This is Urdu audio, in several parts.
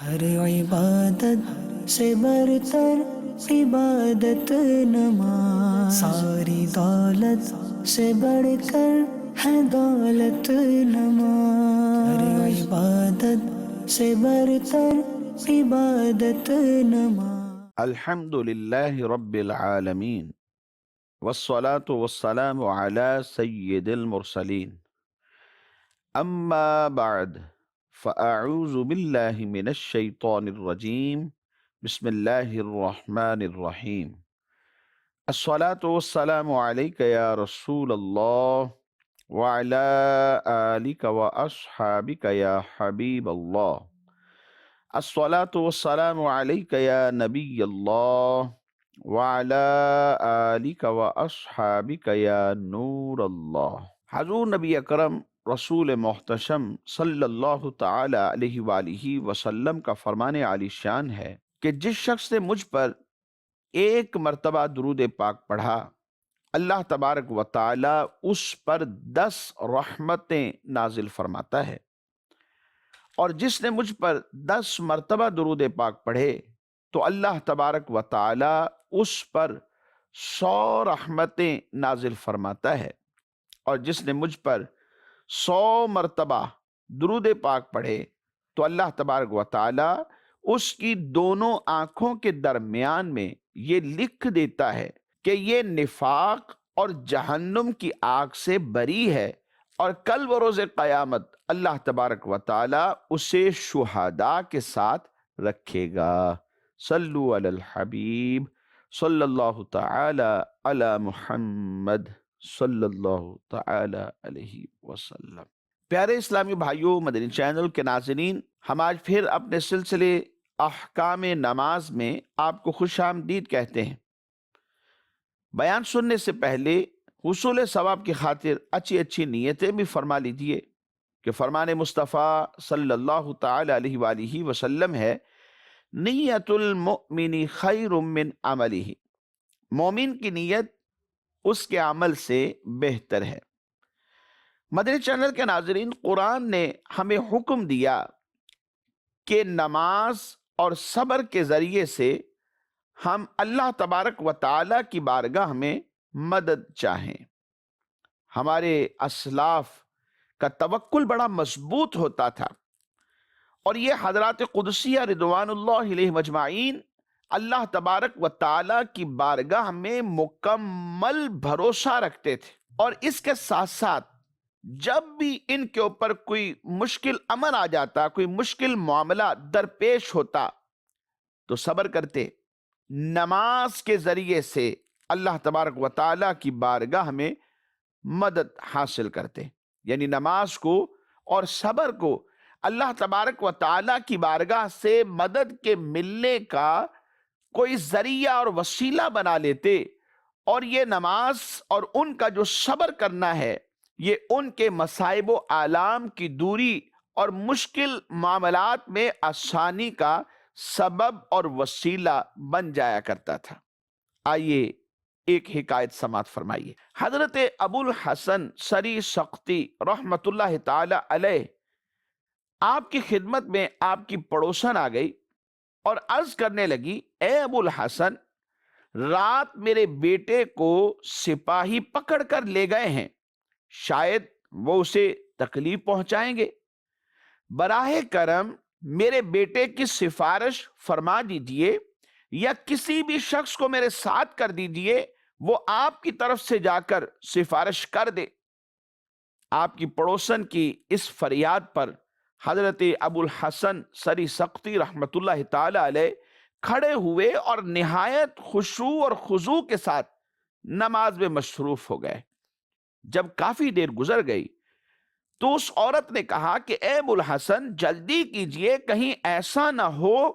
ہر عبادت سے برتر عبادت نماز، ساری دولت سے بڑھ کر ہے دولت نماز، ہر عبادت سے برتر عبادت نماز۔ الحمد للہ رب العالمین والصلاة والسلام على سید المرسلین اما بعد فاعوذ باللہ من الشیطان الرجیم بسم اللہ الرحمن الرحیم الصلاة والسلام علیک یا رسول اللہ وعلى آلک واصحابک یا حبیب اللہ الصلاة والسلام علیک یا نبی اللہ وعلى آلک واصحابک یا نور اللہ۔ حضور نبی اکرم رسول محتشم صلی اللہ تعالی علیہ وآلہ وسلم کا فرمان عالی شان ہے کہ جس شخص نے مجھ پر ایک مرتبہ درود پاک پڑھا، اللہ تبارک و تعالی اس پر 10 رحمتیں نازل فرماتا ہے، اور جس نے مجھ پر 10 مرتبہ درود پاک پڑھے تو اللہ تبارک و تعالی اس پر 100 رحمتیں نازل فرماتا ہے، اور جس نے مجھ پر 100 مرتبہ درود پاک پڑھے تو اللہ تبارک و تعالی اس کی دونوں آنکھوں کے درمیان میں یہ لکھ دیتا ہے کہ یہ نفاق اور جہنم کی آگ سے بری ہے، اور کل بروز قیامت اللہ تبارک و تعالی اسے شہداء کے ساتھ رکھے گا۔ صلو علی الحبیب صلی اللہ تعالی علی محمد صلی اللہ تعالی علیہ وسلم۔ پیارے اسلامی بھائیوں، مدنی چینل کے ناظرین، ہم آج پھر اپنے سلسلے احکام نماز میں آپ کو خوش آمدید کہتے ہیں۔ بیان سننے سے پہلے حصول ثواب کی خاطر اچھی نیتیں بھی فرما لیجیے کہ فرمان مصطفیٰ صلی اللہ تعالی علیہ وآلہ وسلم ہے، نیت المؤمن خیر من عملہ، مومن کی نیت اس کے عمل سے بہتر ہے۔ مدنی چینل کے ناظرین، قرآن نے ہمیں حکم دیا کہ نماز اور صبر کے ذریعے سے ہم اللہ تبارک و تعالی کی بارگاہ میں مدد چاہیں۔ ہمارے اسلاف کا توکل بڑا مضبوط ہوتا تھا، اور یہ حضرات قدسیہ رضوان اللہ علیہ مجمعین اللہ تبارک و تعالی کی بارگاہ میں مکمل بھروسہ رکھتے تھے، اور اس کے ساتھ ساتھ جب بھی ان کے اوپر کوئی مشکل امر آ جاتا، کوئی مشکل معاملہ درپیش ہوتا تو صبر کرتے، نماز کے ذریعے سے اللہ تبارک و تعالی کی بارگاہ میں مدد حاصل کرتے۔ یعنی نماز کو اور صبر کو اللہ تبارک و تعالی کی بارگاہ سے مدد کے ملنے کا کوئی ذریعہ اور وسیلہ بنا لیتے، اور یہ نماز اور ان کا جو صبر کرنا ہے یہ ان کے مصائب و آلام کی دوری اور مشکل معاملات میں آسانی کا سبب اور وسیلہ بن جایا کرتا تھا۔ آئیے ایک حکایت سماعت فرمائیے۔ حضرت ابو الحسن سری سقطی رحمت اللہ تعالی علیہ آپ کی خدمت میں آپ کی پڑوسن آ گئی اور عرض کرنے لگی، اے ابو الحسن، رات میرے بیٹے کو سپاہی پکڑ کر لے گئے ہیں، شاید وہ اسے تکلیف پہنچائیں گے، براہ کرم میرے بیٹے کی سفارش فرما دیجئے، یا کسی بھی شخص کو میرے ساتھ کر دیجئے، وہ آپ کی طرف سے جا کر سفارش کر دے۔ آپ کی پڑوسن کی اس فریاد پر حضرت ابو الحسن سری سقطی رحمت اللہ تعالی علیہ کھڑے ہوئے اور نہایت خشوع اور خضوع کے ساتھ نماز میں مصروف ہو گئے۔ جب کافی دیر گزر گئی تو اس عورت نے کہا کہ اے ابو الحسن، جلدی کیجئے، کہیں ایسا نہ ہو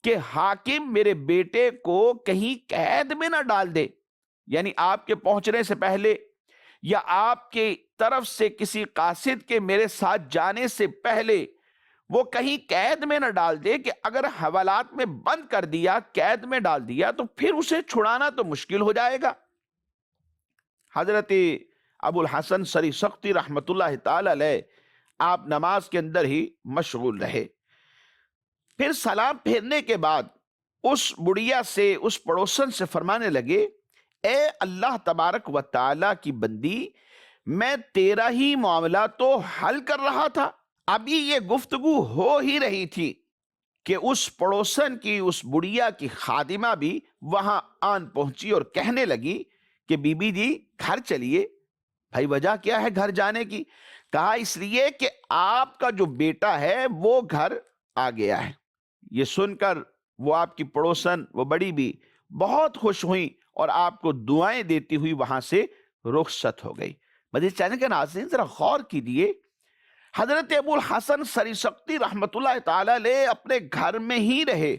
کہ حاکم میرے بیٹے کو کہیں قید میں نہ ڈال دے، یعنی آپ کے پہنچنے سے پہلے یا آپ کی طرف سے کسی قاصد کے میرے ساتھ جانے سے پہلے وہ کہیں قید میں نہ ڈال دے، کہ اگر حوالات میں بند کر دیا، قید میں ڈال دیا تو پھر اسے چھڑانا تو مشکل ہو جائے گا۔ حضرت ابو الحسن سری سقطی رحمت اللہ تعالی علیہ آپ نماز کے اندر ہی مشغول رہے۔ پھر سلام پھیرنے کے بعد اس بڑھیا سے، اس پڑوسن سے فرمانے لگے، اے اللہ تبارک و تعالی کی بندی، میں تیرا ہی معاملہ تو حل کر رہا تھا۔ ابھی یہ گفتگو ہو ہی رہی تھی کہ اس پڑوسن کی، اس بڑھیا کی خادمہ بھی وہاں آن پہنچی اور کہنے لگی کہ بی بی جی گھر چلیے۔ بھائی وجہ کیا ہے گھر جانے کی؟ کہا اس لیے کہ آپ کا جو بیٹا ہے وہ گھر آ گیا ہے۔ یہ سن کر وہ آپ کی پڑوسن، وہ بڑی بھی بہت خوش ہوئیں اور آپ کو دعائیں دیتی ہوئی وہاں سے رخصت ہو گئی۔ مدنی چینل کے ناظرین ذرا غور کیجیے، حضرت ابو الحسن سریسختی رحمت اللہ تعالی علیہ اپنے گھر میں ہی رہے،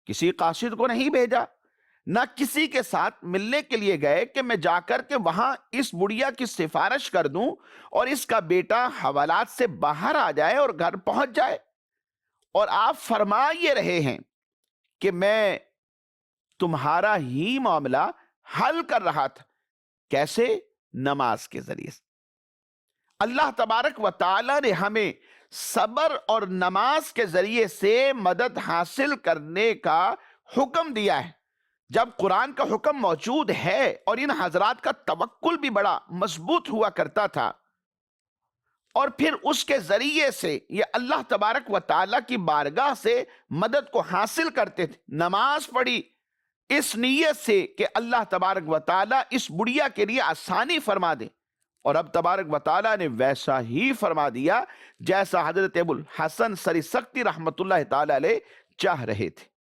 کسی قاصد کو نہیں بھیجا، نہ کسی کے ساتھ ملنے کے لیے گئے کہ میں جا کر کے وہاں اس بڑھیا کی سفارش کر دوں اور اس کا بیٹا حوالات سے باہر آ جائے اور گھر پہنچ جائے۔ اور آپ فرما یہ رہے ہیں کہ میں تمہارا ہی معاملہ حل کر رہا تھا۔ کیسے؟ نماز کے ذریعے سے۔ اللہ تبارک و تعالی نے ہمیں صبر اور نماز کے ذریعے سے مدد حاصل کرنے کا حکم دیا ہے۔ جب قرآن کا حکم موجود ہے اور ان حضرات کا توکل بھی بڑا مضبوط ہوا کرتا تھا، اور پھر اس کے ذریعے سے یہ اللہ تبارک و تعالی کی بارگاہ سے مدد کو حاصل کرتے تھے۔ نماز پڑھی اس نیت سے کہ اللہ تبارک و تعالی اس بڑھیا کے لیے آسانی فرما دے، اور اب تبارک و تعالی نے ویسا ہی فرما دیا جیسا حضرت ابو الحسن سریسختی رحمت اللہ تعالی علیہ چاہ رہے تھے۔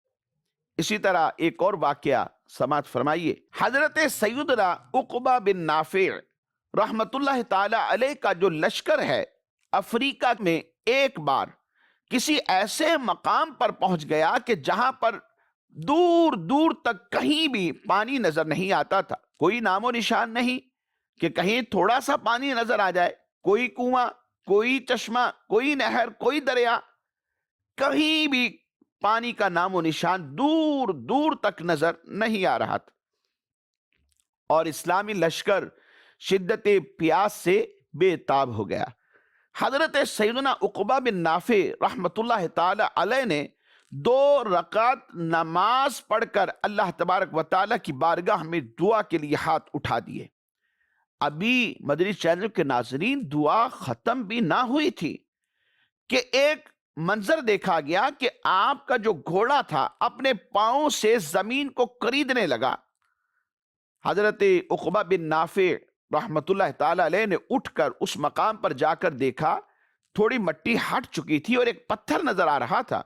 اسی طرح ایک اور واقعہ سماعت فرمائیے۔ حضرت سیدنا عقبہ بن نافع رحمت اللہ تعالی علیہ کا جو لشکر ہے افریقہ میں ایک بار کسی ایسے مقام پر پہنچ گیا کہ جہاں پر دور دور تک کہیں بھی پانی نظر نہیں آتا تھا، کوئی نام و نشان نہیں کہ کہیں تھوڑا سا پانی نظر آ جائے، کوئی کنواں، کوئی چشمہ، کوئی نہر، کوئی دریا، کہیں بھی پانی کا نام و نشان دور دور تک نظر نہیں آ رہا تھا۔ اور اسلامی لشکر شدت پیاس سے بے تاب ہو گیا۔ حضرت سیدنا عقبہ بن نافع رحمت اللہ تعالی علیہ نے 2 رکعت نماز پڑھ کر اللہ تبارک و تعالی کی بارگاہ میں دعا کے لیے ہاتھ اٹھا دیے۔ ابھی مدنی چینل کے ناظرین دعا ختم بھی نہ ہوئی تھی کہ ایک منظر دیکھا گیا کہ آپ کا جو گھوڑا تھا اپنے پاؤں سے زمین کو کریدنے لگا۔ حضرت عقبہ بن نافع رحمت اللہ تعالی علیہ نے اٹھ کر اس مقام پر جا کر دیکھا، تھوڑی مٹی ہٹ چکی تھی اور ایک پتھر نظر آ رہا تھا۔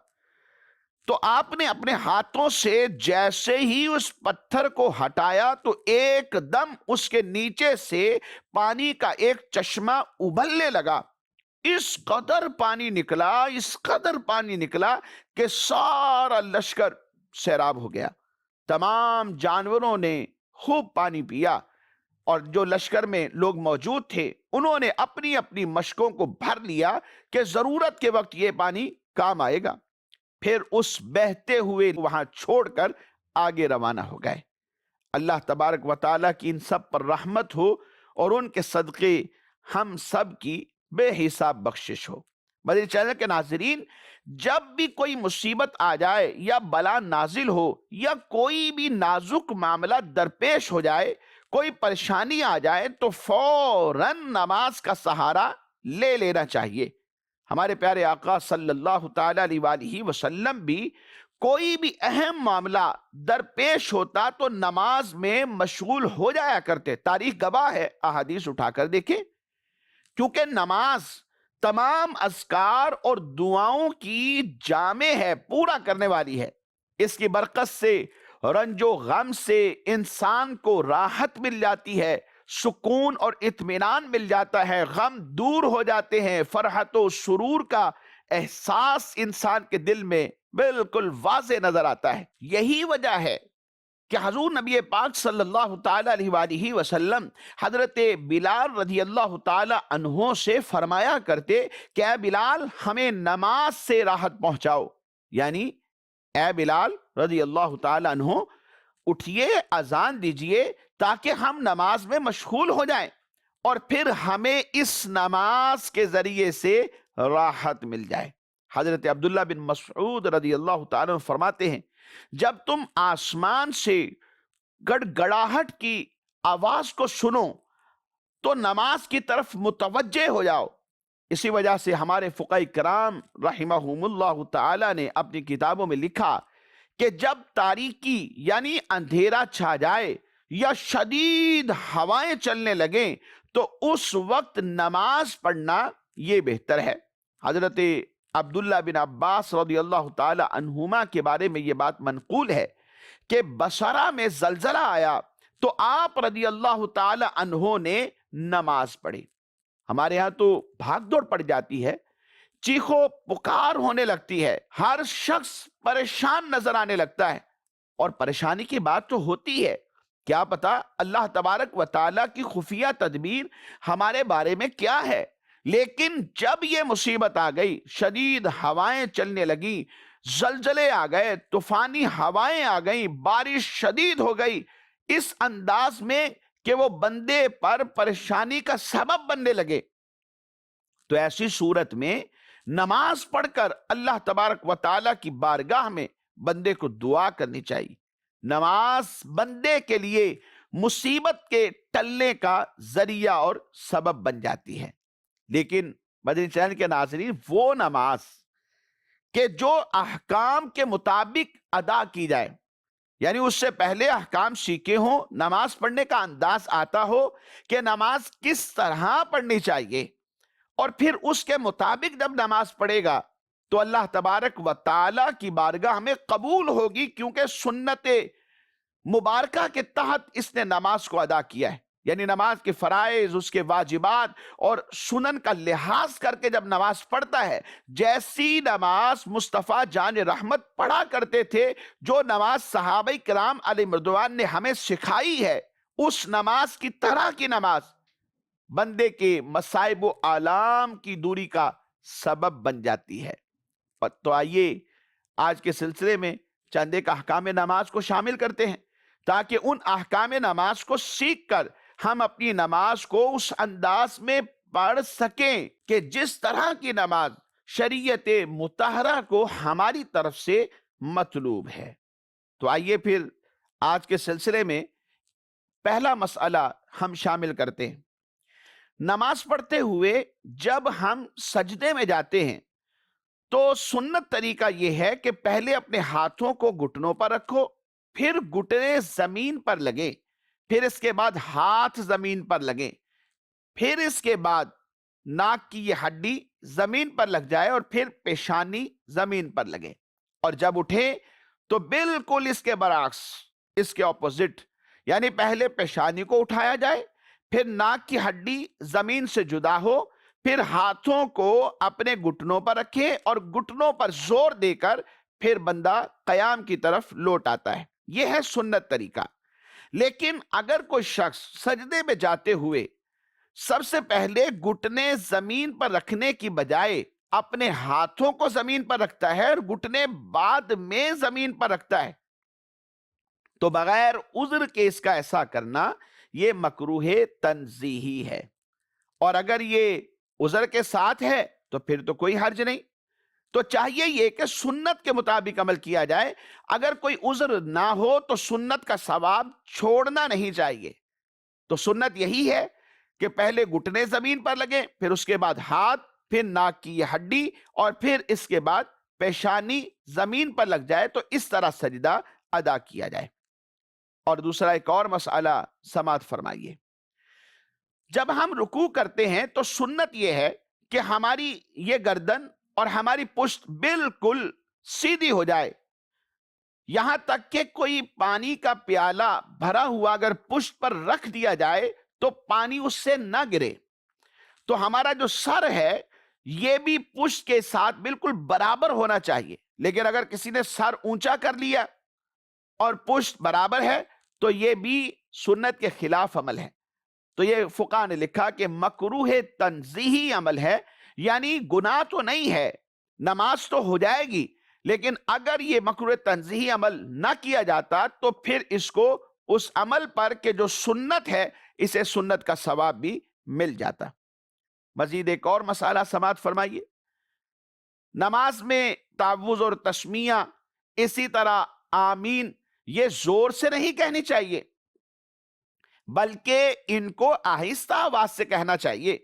تو آپ نے اپنے ہاتھوں سے جیسے ہی اس پتھر کو ہٹایا تو ایک دم اس کے نیچے سے پانی کا ایک چشمہ ابلنے لگا۔ اس قدر پانی نکلا، اس قدر پانی نکلا کہ سارا لشکر سیراب ہو گیا۔ تمام جانوروں نے خوب پانی پیا، اور جو لشکر میں لوگ موجود تھے انہوں نے اپنی اپنی مشکوں کو بھر لیا کہ ضرورت کے وقت یہ پانی کام آئے گا۔ پھر اس بہتے ہوئے وہاں چھوڑ کر آگے روانہ ہو گئے۔ اللہ تبارک و تعالیٰ کی ان سب پر رحمت ہو اور ان کے صدقے ہم سب کی بے حساب بخشش ہو۔ مدنی چینل کے ناظرین، جب بھی کوئی مصیبت آ جائے یا بلا نازل ہو یا کوئی بھی نازک معاملہ درپیش ہو جائے، کوئی پریشانی آ جائے تو فوراً نماز کا سہارا لے لینا چاہیے۔ ہمارے پیارے آقا صلی اللہ تعالی علیہ وآلہ وسلم بھی کوئی بھی اہم معاملہ درپیش ہوتا تو نماز میں مشغول ہو جایا کرتے۔ تاریخ گواہ ہے، احادیث اٹھا کر دیکھیں، کیونکہ نماز تمام اذکار اور دعاؤں کی جامع ہے، پورا کرنے والی ہے۔ اس کی برکت سے رنج و غم سے انسان کو راحت مل جاتی ہے، سکون اور اطمینان مل جاتا ہے، غم دور ہو جاتے ہیں، فرحت و سرور کا احساس انسان کے دل میں بالکل واضح نظر آتا ہے۔ یہی وجہ ہے کہ حضور نبی پاک صلی اللہ تعالی علیہ وآلہ وسلم حضرت بلال رضی اللہ تعالی عنہ سے فرمایا کرتے کہ اے بلال ہمیں نماز سے راحت پہنچاؤ، یعنی اے بلال رضی اللہ تعالی عنہ اٹھیے، اذان دیجئے تاکہ ہم نماز میں مشغول ہو جائیں اور پھر ہمیں اس نماز کے ذریعے سے راحت مل جائے۔ حضرت عبداللہ بن مسعود رضی اللہ تعالیٰ عنہ فرماتے ہیں جب تم آسمان سے گڑ گڑاہٹ کی آواز کو سنو تو نماز کی طرف متوجہ ہو جاؤ۔ اسی وجہ سے ہمارے فقہاء کرام رحمہم اللہ تعالی نے اپنی کتابوں میں لکھا کہ جب تاریکی یعنی اندھیرا چھا جائے یا شدید ہوائیں چلنے لگیں تو اس وقت نماز پڑھنا یہ بہتر ہے۔ حضرت عبداللہ بن عباس رضی اللہ تعالی عنہما کے بارے میں یہ بات منقول ہے کہ بصرہ میں زلزلہ آیا تو آپ رضی اللہ تعالی عنہ نے نماز پڑھی۔ ہمارے ہاں تو بھاگ دوڑ پڑ جاتی ہے، چیخو پکار ہونے لگتی ہے، ہر شخص پریشان نظر آنے لگتا ہے، اور پریشانی کی بات تو ہوتی ہے، کیا پتا اللہ تبارک و تعالیٰ کی خفیہ تدبیر ہمارے بارے میں کیا ہے۔ لیکن جب یہ مصیبت آ گئی، شدید ہوائیں چلنے لگیں، زلزلے آ گئے، طوفانی ہوائیں آ گئیں، بارش شدید ہو گئی، اس انداز میں کہ وہ بندے پر پریشانی کا سبب بننے لگے، تو ایسی صورت میں نماز پڑھ کر اللہ تبارک و تعالیٰ کی بارگاہ میں بندے کو دعا کرنی چاہیے۔ نماز بندے کے لیے مصیبت کے ٹلنے کا ذریعہ اور سبب بن جاتی ہے۔ لیکن مدنی چینل کے ناظرین، وہ نماز کہ جو احکام کے مطابق ادا کی جائے، یعنی اس سے پہلے احکام سیکھے ہوں، نماز پڑھنے کا انداز آتا ہو کہ نماز کس طرح پڑھنی چاہیے، اور پھر اس کے مطابق جب نماز پڑھے گا تو اللہ تبارک و تعالیٰ کی بارگاہ میں قبول ہوگی، کیونکہ سنت مبارکہ کے تحت اس نے نماز کو ادا کیا ہے۔ یعنی نماز کے فرائض، اس کے واجبات اور سنن کا لحاظ کر کے جب نماز پڑھتا ہے، جیسی نماز مصطفیٰ جان رحمت پڑھا کرتے تھے، جو نماز صحابہ کرام علیہ رضوان نے ہمیں سکھائی ہے، اس نماز کی طرح کی نماز بندے کے مصائب و آلام کی دوری کا سبب بن جاتی ہے۔ تو آئیے آج کے سلسلے میں چند ایک احکام نماز کو شامل کرتے ہیں، تاکہ ان احکام نماز کو سیکھ کر ہم اپنی نماز کو اس انداز میں پڑھ سکیں کہ جس طرح کی نماز شریعت مطہرہ کو ہماری طرف سے مطلوب ہے۔ تو آئیے پھر آج کے سلسلے میں پہلا مسئلہ ہم شامل کرتے ہیں۔ نماز پڑھتے ہوئے جب ہم سجدے میں جاتے ہیں تو سنت طریقہ یہ ہے کہ پہلے اپنے ہاتھوں کو گھٹنوں پر رکھو، پھر گھٹنے زمین پر لگیں، پھر اس کے بعد ہاتھ زمین پر لگیں، پھر اس کے بعد ناک کی یہ ہڈی زمین پر لگ جائے، اور پھر پیشانی زمین پر لگے، اور جب اٹھیں تو بالکل اس کے برعکس، اس کے اپوزٹ، یعنی پہلے پیشانی کو اٹھایا جائے، پھر ناک کی ہڈی زمین سے جدا ہو، پھر ہاتھوں کو اپنے گھٹنوں پر رکھیں اور گھٹنوں پر زور دے کر پھر بندہ قیام کی طرف لوٹ آتا ہے۔ یہ ہے سنت طریقہ۔ لیکن اگر کوئی شخص سجدے میں جاتے ہوئے سب سے پہلے گھٹنے زمین پر رکھنے کی بجائے اپنے ہاتھوں کو زمین پر رکھتا ہے اور گھٹنے بعد میں زمین پر رکھتا ہے، تو بغیر عذر کے اس کا ایسا کرنا یہ مکروہ تنزیہی ہے، اور اگر یہ عذر کے ساتھ ہے تو پھر تو کوئی حرج نہیں۔ تو چاہیے یہ کہ سنت کے مطابق عمل کیا جائے، اگر کوئی عذر نہ ہو تو سنت کا ثواب چھوڑنا نہیں چاہیے۔ تو سنت یہی ہے کہ پہلے گھٹنے زمین پر لگیں، پھر اس کے بعد ہاتھ، پھر ناک کی یہ ہڈی، اور پھر اس کے بعد پیشانی زمین پر لگ جائے، تو اس طرح سجدہ ادا کیا جائے۔ اور دوسرا ایک اور مسئلہ سماعت فرمائیے، جب ہم رکوع کرتے ہیں تو سنت یہ ہے کہ ہماری یہ گردن اور ہماری پشت بالکل سیدھی ہو جائے، یہاں تک کہ کوئی پانی کا پیالہ بھرا ہوا اگر پشت پر رکھ دیا جائے تو پانی اس سے نہ گرے۔ تو ہمارا جو سر ہے یہ بھی پشت کے ساتھ بالکل برابر ہونا چاہیے، لیکن اگر کسی نے سر اونچا کر لیا اور پشت برابر ہے تو یہ بھی سنت کے خلاف عمل ہے۔ تو یہ فقہ نے لکھا کہ مکروہ تنزیہی عمل ہے، یعنی گناہ تو نہیں ہے، نماز تو ہو جائے گی، لیکن اگر یہ مکروہ تنزیہی عمل نہ کیا جاتا تو پھر اس کو اس عمل پر کہ جو سنت ہے اسے سنت کا ثواب بھی مل جاتا۔ مزید ایک اور مسئلہ سماعت فرمائیے، نماز میں تعوذ اور تسمیہ، اسی طرح آمین، یہ زور سے نہیں کہنی چاہیے بلکہ ان کو آہستہ آواز سے کہنا چاہیے۔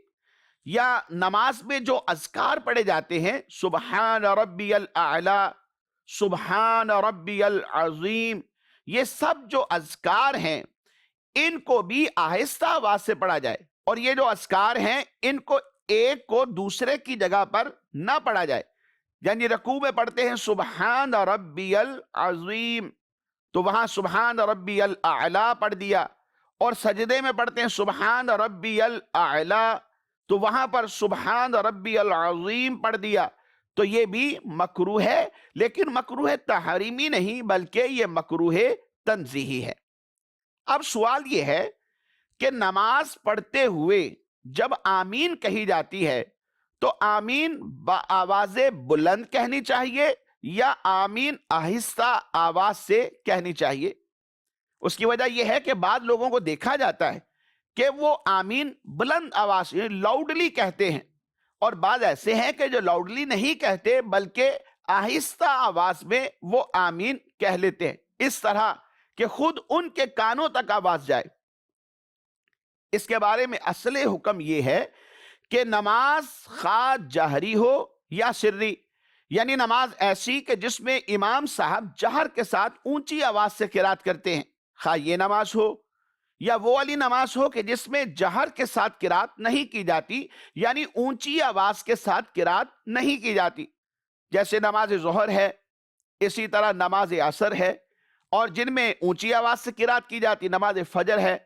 یا نماز میں جو اذکار پڑھے جاتے ہیں، سبحان ربی الاعلی، سبحان ربی العظیم، یہ سب جو اذکار ہیں ان کو بھی آہستہ آواز سے پڑھا جائے، اور یہ جو اذکار ہیں ان کو ایک کو دوسرے کی جگہ پر نہ پڑھا جائے۔ یعنی رکوع میں پڑھتے ہیں سبحان ربی العظیم تو وہاں سبحان ربی الاعلی پڑھ دیا، اور سجدے میں پڑھتے ہیں سبحان ربی الاعلی تو وہاں پر سبحان ربی العظیم پڑھ دیا، تو یہ بھی مکروہ ہے، لیکن مکروہ تحریمی نہیں بلکہ یہ مکروہ تنزیہی ہے۔ اب سوال یہ ہے کہ نماز پڑھتے ہوئے جب آمین کہی جاتی ہے تو آمین بآواز بلند کہنی چاہیے یا آمین آہستہ آواز سے کہنی چاہیے؟ اس کی وجہ یہ ہے کہ بعض لوگوں کو دیکھا جاتا ہے کہ وہ آمین بلند آواز لاؤڈلی کہتے ہیں، اور بعض ایسے ہیں کہ جو لاؤڈلی نہیں کہتے بلکہ آہستہ آواز میں وہ آمین کہہ لیتے ہیں، اس طرح کہ خود ان کے کانوں تک آواز جائے۔ اس کے بارے میں اصل حکم یہ ہے کہ نماز خواہ جہری ہو یا سری، یعنی نماز ایسی کہ جس میں امام صاحب جہر کے ساتھ اونچی آواز سے قرات کرتے ہیں، خواہ یہ نماز ہو یا وہ والی نماز ہو کہ جس میں جہر کے ساتھ قرات نہیں کی جاتی، یعنی اونچی آواز کے ساتھ قرات نہیں کی جاتی، جیسے نماز ظہر ہے، اسی طرح نماز عصر ہے، اور جن میں اونچی آواز سے قرات کی جاتی نماز فجر ہے،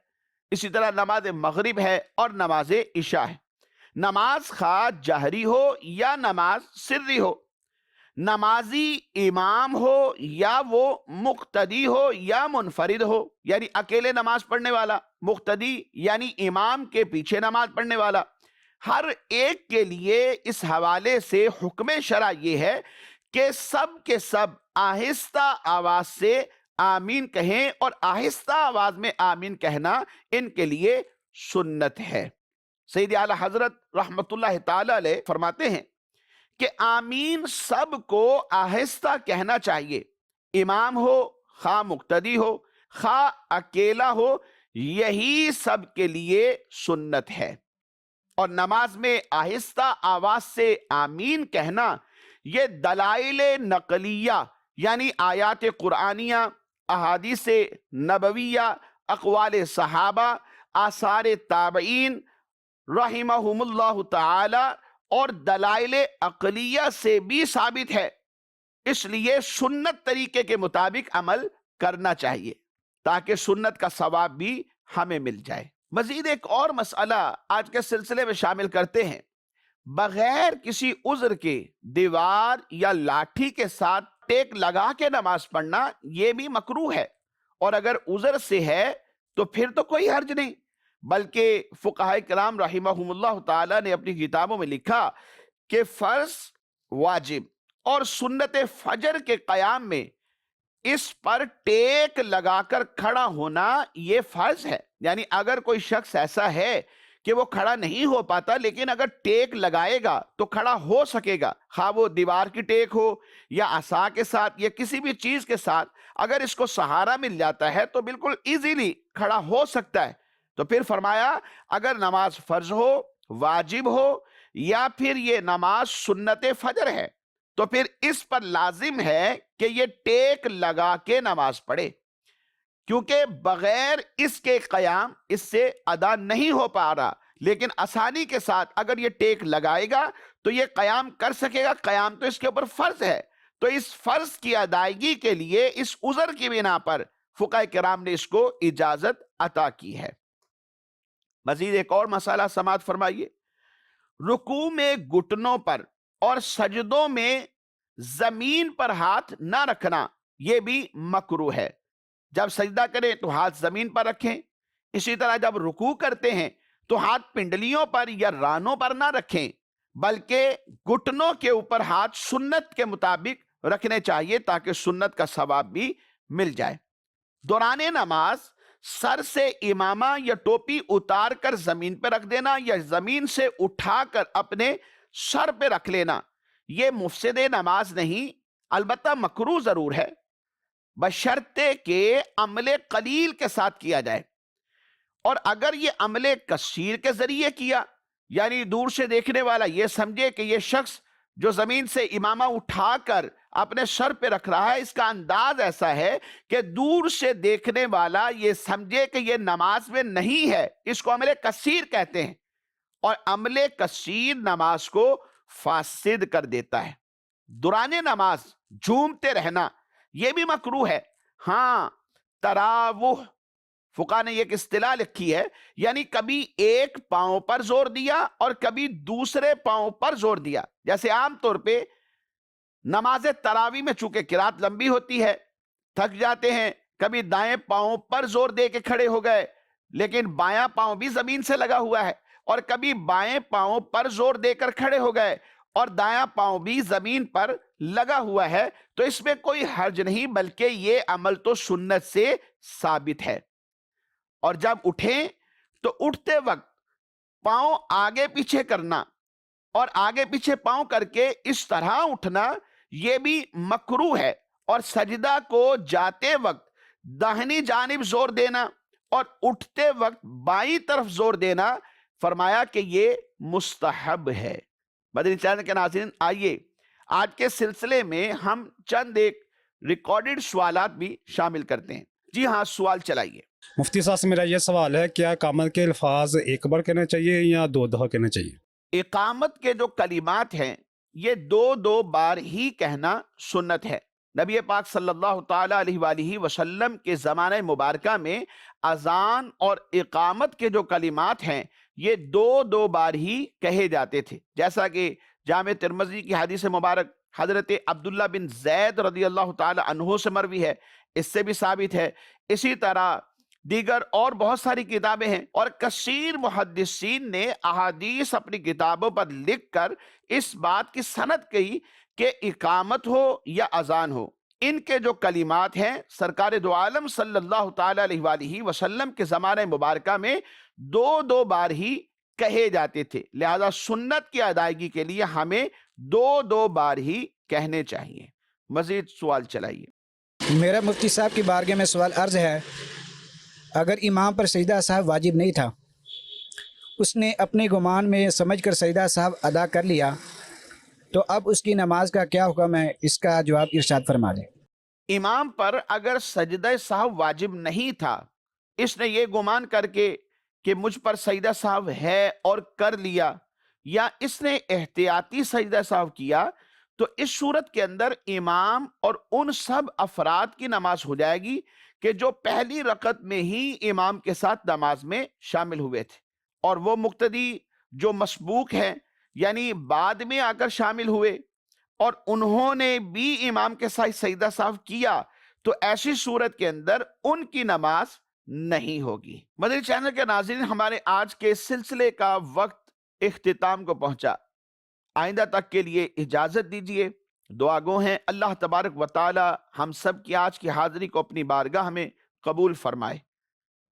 اسی طرح نماز مغرب ہے اور نماز عشاء ہے۔ نماز خواہ جہری ہو یا نماز سری ہو، نمازی امام ہو یا وہ مقتدی ہو یا منفرد ہو، یعنی اکیلے نماز پڑھنے والا، مقتدی یعنی امام کے پیچھے نماز پڑھنے والا، ہر ایک کے لیے اس حوالے سے حکم شرع یہ ہے کہ سب کے سب آہستہ آواز سے آمین کہیں، اور آہستہ آواز میں آمین کہنا ان کے لیے سنت ہے۔ سید اعلیٰ حضرت رحمت اللہ تعالی علیہ فرماتے ہیں کہ آمین سب کو آہستہ کہنا چاہیے، امام ہو خواہ مقتدی ہو خواہ اکیلا ہو، یہی سب کے لیے سنت ہے۔ اور نماز میں آہستہ آواز سے آمین کہنا یہ دلائل نقلیہ یعنی آیات قرآنیہ، احادیث نبویہ، اقوال صحابہ، آثار تابعین رحمہم اللہ تعالی اور دلائل عقلیہ سے بھی ثابت ہے، اس لیے سنت طریقے کے مطابق عمل کرنا چاہیے تاکہ سنت کا ثواب بھی ہمیں مل جائے۔ مزید ایک اور مسئلہ آج کے سلسلے میں شامل کرتے ہیں، بغیر کسی عذر کے دیوار یا لاٹھی کے ساتھ ٹیک لگا کے نماز پڑھنا یہ بھی مکروہ ہے، اور اگر عذر سے ہے تو پھر تو کوئی حرج نہیں، بلکہ فقہاء کرام رحمہم اللہ تعالی نے اپنی کتابوں میں لکھا کہ فرض، واجب اور سنت فجر کے قیام میں اس پر ٹیک لگا کر کھڑا ہونا یہ فرض ہے۔ یعنی اگر کوئی شخص ایسا ہے کہ وہ کھڑا نہیں ہو پاتا لیکن اگر ٹیک لگائے گا تو کھڑا ہو سکے گا، خواہ وہ دیوار کی ٹیک ہو یا عصا کے ساتھ یا کسی بھی چیز کے ساتھ، اگر اس کو سہارا مل جاتا ہے تو بالکل ایزیلی کھڑا ہو سکتا ہے۔ تو پھر فرمایا اگر نماز فرض ہو، واجب ہو یا پھر یہ نماز سنت فجر ہے تو پھر اس پر لازم ہے کہ یہ ٹیک لگا کے نماز پڑھے، کیونکہ بغیر اس کے قیام اس سے ادا نہیں ہو پا رہا، لیکن آسانی کے ساتھ اگر یہ ٹیک لگائے گا تو یہ قیام کر سکے گا، قیام تو اس کے اوپر فرض ہے، تو اس فرض کی ادائیگی کے لیے اس عذر کی بنا پر فقہاء کرام نے اس کو اجازت عطا کی ہے۔ مزید ایک اور مسئلہ سماعت فرمائیے، رکوع میں گھٹنوں پر اور سجدوں میں زمین پر ہاتھ نہ رکھنا یہ بھی مکروہ ہے۔ جب سجدہ کریں تو ہاتھ زمین پر رکھیں، اسی طرح جب رکوع کرتے ہیں تو ہاتھ پنڈلیوں پر یا رانوں پر نہ رکھیں بلکہ گھٹنوں کے اوپر ہاتھ سنت کے مطابق رکھنے چاہیے تاکہ سنت کا ثواب بھی مل جائے۔ دوران نماز سر سے امامہ یا ٹوپی اتار کر زمین پہ رکھ دینا یا زمین سے اٹھا کر اپنے سر پہ رکھ لینا یہ مفسد نماز نہیں، البتہ مکروہ ضرور ہے، بشرطے کہ عمل قلیل کے ساتھ کیا جائے۔ اور اگر یہ عمل کثیر کے ذریعے کیا، یعنی دور سے دیکھنے والا یہ سمجھے کہ یہ شخص جو زمین سے امامہ اٹھا کر اپنے سر پہ رکھ رہا ہے، اس کا انداز ایسا ہے کہ دور سے دیکھنے والا یہ سمجھے کہ یہ نماز میں نہیں ہے، اس کو عمل کثیر کہتے ہیں۔ اور عمل کثیر نماز کو فاسد کر دیتا ہے۔ دوران نماز جھومتے رہنا یہ بھی مکروہ ہے۔ ہاں، تراوح، فقہ نے ایک اصطلاح لکھی ہے، یعنی کبھی ایک پاؤں پر زور دیا اور کبھی دوسرے پاؤں پر زور دیا۔ جیسے عام طور پہ نماز تراویح میں چونکہ قرات لمبی ہوتی ہے، تھک جاتے ہیں، کبھی دائیں پاؤں پر زور دے کے کھڑے ہو گئے لیکن بایاں پاؤں بھی زمین سے لگا ہوا ہے، اور کبھی بائیں پاؤں پر زور دے کر کھڑے ہو گئے اور دایاں پاؤں بھی زمین پر لگا ہوا ہے، تو اس میں کوئی حرج نہیں، بلکہ یہ عمل تو سنت سے ثابت ہے۔ اور جب اٹھیں تو اٹھتے وقت پاؤں آگے پیچھے کرنا اور آگے پیچھے پاؤں کر کے اس طرح اٹھنا یہ بھی مکروہ ہے۔ اور سجدہ کو جاتے وقت داہنی جانب زور دینا اور اٹھتے وقت بائیں طرف زور دینا، فرمایا کہ یہ مستحب ہے۔ مدنی چینل کے ناظرین، آئیے آج کے سلسلے میں ہم چند ایک ریکارڈڈ سوالات بھی شامل کرتے ہیں۔ جی ہاں، سوال چلائیے۔ مفتی صاحب سے میرا یہ سوال ہے، کیا اقامت کے الفاظ ایک بار کہنا چاہیے یا دو دفعہ کہنا چاہیے؟ اقامت کے جو کلمات ہیں یہ دو بار ہی کہنا سنت ہے۔ نبی پاک صلی اللہ تعالی علیہ وآلہ وسلم کے زمانہ مبارکہ میں اذان اور اقامت کے جو کلمات ہیں یہ دو بار ہی کہے جاتے تھے، جیسا کہ جامع ترمذی کی حدیث مبارک حضرت عبداللہ بن زید رضی اللہ تعالی عنہ سے مروی ہے، اس سے بھی ثابت ہے۔ اسی طرح دیگر اور بہت ساری کتابیں ہیں، اور کثیر محدثین نے احادیث اپنی کتابوں پر لکھ کر اس بات کی سند کی کہ اقامت ہو یا اذان ہو، ان کے جو کلمات ہیں سرکار دو عالم صلی اللہ تعالی علیہ وآلہ وسلم کے زمانہ مبارکہ میں دو بار ہی کہے جاتے تھے، لہذا سنت کی ادائیگی کے لیے ہمیں دو بار ہی کہنے چاہیے۔ مزید سوال چلائیے۔ میرا مفتی صاحب کی بارگاہ میں سوال عرض ہے، اگر امام پر سجدہ صاحب واجب نہیں تھا، اس نے اپنے گمان میں سمجھ کر سجدہ صاحب ادا کر لیا، تو اب اس کی نماز کا کیا حکم ہے؟ اس کا جواب ارشاد فرما دیں۔ امام پر اگر سجدہ صاحب واجب نہیں تھا، اس نے یہ گمان کر کے کہ مجھ پر سجدہ صاحب ہے اور کر لیا، یا اس نے احتیاطی سجدہ صاحب کیا، تو اس صورت کے اندر امام اور ان سب افراد کی نماز ہو جائے گی کہ جو پہلی رکعت میں ہی امام کے ساتھ نماز میں شامل ہوئے تھے، اور وہ مقتدی جو مسبوق ہیں یعنی بعد میں آ کر شامل ہوئے اور انہوں نے بھی امام کے ساتھ سجدہ صاحب کیا، تو ایسی صورت کے اندر ان کی نماز نہیں ہوگی۔ مدنی چینل کے ناظرین، ہمارے آج کے سلسلے کا وقت اختتام کو پہنچا۔ آئندہ تک کے لیے اجازت دیجیے، دعا گو ہیں اللہ تبارک و تعالی ہم سب کی آج کی حاضری کو اپنی بارگاہ میں قبول فرمائے۔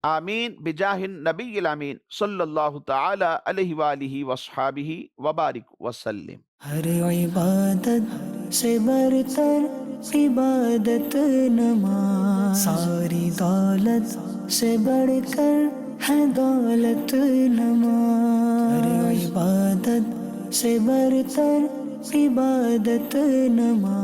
آمین بجاہ النبی الامین صلی اللہ تعالی علیہ وآلہ وصحابہ وبارک وسلم۔ ہر عبادت سے برتر عبادت نماز، ساری دولت سے بڑھ کر ہے دولت نماز، ہر عبادت سے برتر عبادت نماز۔